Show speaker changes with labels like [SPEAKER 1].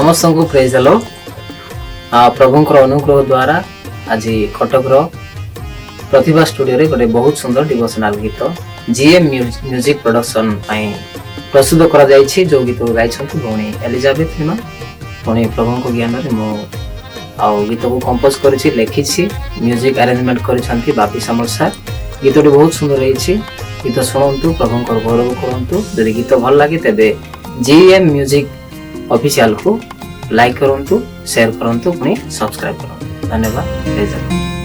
[SPEAKER 1] समस्त को praise hello प्रभुंकर अनुग्रह द्वारा आज कटक प्रतिभा स्टूडियो रे गोटे बहुत सुंदर डिवोशनल गीत जीएम म्यूजिक प्रोडक्शन प्रस्तुत करा जायछि। जो गीत गाइछन्ति भौणी एलिजाबेथ हिमा भौणी प्रभु को ज्ञान रे मो गीत को कंपोज करिछि लिखिछि म्यूजिक अरेंजमेंट करिछन्ति बापी सामल सर। गीतटी बहुत सुंदर रहिछि। गीत शुणंतु प्रभुंकर गौरव करंतु। यदि गीत भल लागे तेबे जीएम म्यूजिक ऑफिशियल को लाइक करंतु शेयर करंतु पुनी सब्सक्राइब करंतु। धन्यवाद।